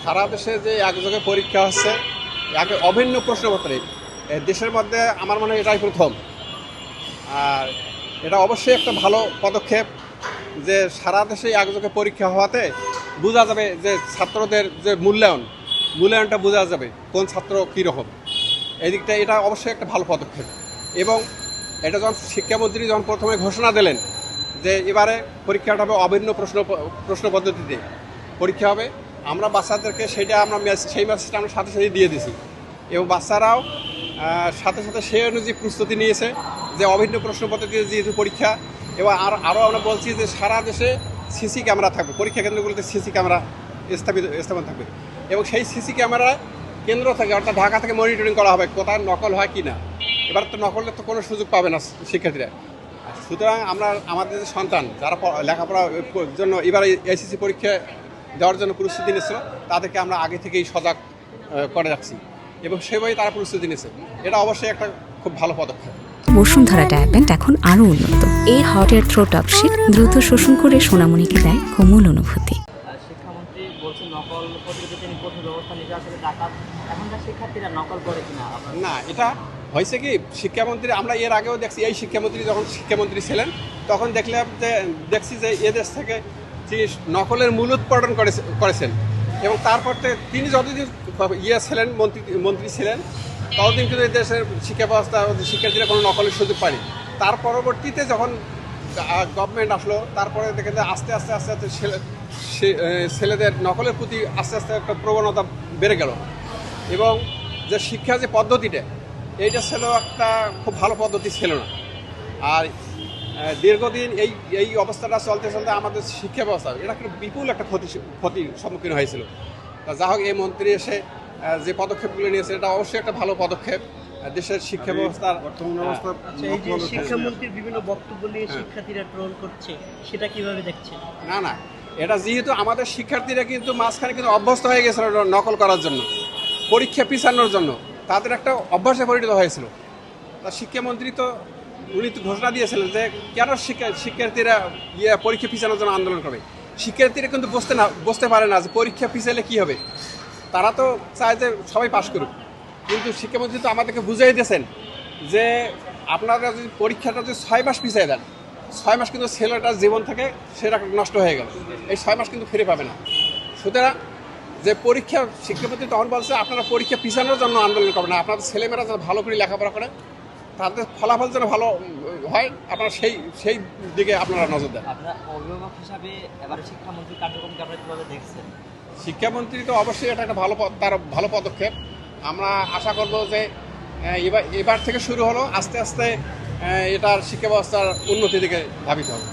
সারা দেশে যে একযোগে পরীক্ষা হচ্ছে, এক অভিন্ন প্রশ্নপত্রে দেশের মধ্যে আমার মনে হয় এটাই প্রথম। আর এটা অবশ্যই একটা ভালো পদক্ষেপ যে সারা দেশে একযোগে পরীক্ষা হওয়াতে বোঝা যাবে যে ছাত্রদের যে মূল্যায়নটা বোঝা যাবে কোন ছাত্র কীরকম। এই দিকটা এটা অবশ্যই একটা ভালো পদক্ষেপ। এবং এটা যখন শিক্ষামন্ত্রী যখন প্রথমে ঘোষণা দিলেন যে এবারে পরীক্ষাটা হবে অভিন্ন প্রশ্ন পদ্ধতিতে পরীক্ষা হবে, আমরা বাচ্চাদেরকে সেই মেসেজটা আমরা সাথে সাথে দিয়ে দিছি। এবং বাচ্চারাও সাথে সাথে সেই অনুযায়ী প্রস্তুতি নিয়েছে যে অভিন্ন প্রশ্ন পদ্ধতিতে যেহেতু পরীক্ষা। এবং আরও আমরা বলছি যে সারা দেশে সিসি ক্যামেরা থাকবে, পরীক্ষা কেন্দ্রগুলোতে সিসি ক্যামেরা স্থাপন থাকবে। এবং সেই সিসি ক্যামেরা কেন্দ্র থেকে অর্থাৎ ঢাকা থেকে মনিটরিং করা হবে কোথায় নকল হয় কি না। এবার তো নকলের তো কোনো সুযোগ পাবে না শিক্ষার্থীরা। সুতরাং আমাদের যে সন্তান যারা লেখাপড়ার জন্য এবার এসএসসি পরীক্ষা দেওয়ার জন্য প্রস্তুতি নিচ্ছিল তাদেরকে আমরা আগে থেকেই সজাগ করে রাখছি এবং সেভাবেই তারা প্রস্তুতি নিচ্ছে। এটা অবশ্যই একটা খুব ভালো পদক্ষেপ। বসুন্ধরা ডায়াপেন্ট এখন আরও উন্নত। এই হট এয়ার থ্রো টপ শীত দ্রুত শোষণ করে সোনামণিকে দেয় কোমল অনুভূতি। শিক্ষামন্ত্রী বলছেন নকল পদ্ধতিতে তিনি কঠোর ব্যবস্থা নিতে আসলে ডাকাত এখনকার শিক্ষার্থীরা নকল করে কিনা? না, এটা হয়েছে কি শিক্ষামন্ত্রী আমরা এর আগেও দেখছি, এই শিক্ষামন্ত্রী যখন শিক্ষামন্ত্রী ছিলেন তখন দেখছি যে এদেশ থেকে তিনি নকলের মূলোৎপাটন করেছেন। এবং তারপর তিনি যতদিন ছিলেন মন্ত্রী ছিলেন ততদিন কিন্তু এই দেশের শিক্ষা ব্যবস্থা শিক্ষার্থীরা কোনো নকলের সুযোগ পায়নি। তার পরবর্তীতে যখন গভর্নমেন্ট আসলো তারপরে দেখে যে আস্তে আস্তে ছেলেদের নকলের প্রতি আস্তে আস্তে একটা প্রবণতা বেড়ে গেল। এবং যে শিক্ষা যে পদ্ধতিটা এইটা ছিল একটা খুব ভালো পদ্ধতি ছিল না। আর দীর্ঘদিন এই অবস্থাটা চলতে আমাদের শিক্ষা ব্যবস্থা এটা একটা বিপুল একটা ক্ষতির সম্মুখীন হয়েছিল। তা যা হোক এই মন্ত্রী এসে যে পদক্ষেপগুলো নিয়েছে এটা অবশ্যই একটা ভালো পদক্ষেপ দেশের শিক্ষা ব্যবস্থার বর্তমান অবস্থা। এই যে শিক্ষামন্ত্রীর বিভিন্ন বক্তব্য নিয়ে শিক্ষার্থীরা ট্রোল করছে, সেটা কিভাবে দেখছেন? না, এটা যেহেতু আমাদের শিক্ষার্থীরা কিন্তু মাঝখানে কিন্তু অভ্যস্ত হয়ে গেছিল নকল করার জন্য, পরীক্ষা পিছানোর জন্য তাদের একটা অভ্যাসে পরিণত হয়েছিল। তা শিক্ষামন্ত্রী তো উনি তো ঘোষণা দিয়েছিলেন যে কেন শিক্ষার্থীরা পরীক্ষা পিছানোর জন্য আন্দোলন করবে। শিক্ষার্থীরা কিন্তু বুঝতে পারে না যে পরীক্ষা পিছালে কী হবে। তারা তো চায় যে সবাই পাশ করুক, কিন্তু শিক্ষামন্ত্রী তো আমাদেরকে বুঝিয়ে দিয়েছেন যে আপনারা যদি পরীক্ষাটা যদি 6 মাস পিছিয়ে দেন, 6 মাস কিন্তু ছেলেটার জীবন থেকে সেটা নষ্ট হয়ে গেল, এই 6 মাস কিন্তু ফিরে পাবে না। সুতরাং যে পরীক্ষা শিক্ষামন্ত্রী তখন বলছে আপনারা পরীক্ষা পিছানোর জন্য আন্দোলন করবেন না, আপনাদের ছেলেমেয়েরা যেন ভালো করে লেখাপড়া করে তাদের ফলাফল যেন ভালো হয়, আপনারা সেই দিকে আপনারা নজর দেন। আপনারা অভিভাবক হিসাবে এবারে শিক্ষামন্ত্রীর কার্যক্রমকে আপনারা কীভাবে দেখছেন? শিক্ষামন্ত্রী তো অবশ্যই এটা একটা তার ভালো পদক্ষেপ। আমরা আশা করব যে এবার থেকে শুরু হলো আস্তে আস্তে এটার শিক্ষা ব্যবস্থার উন্নতির দিকে ধাবিত হবে।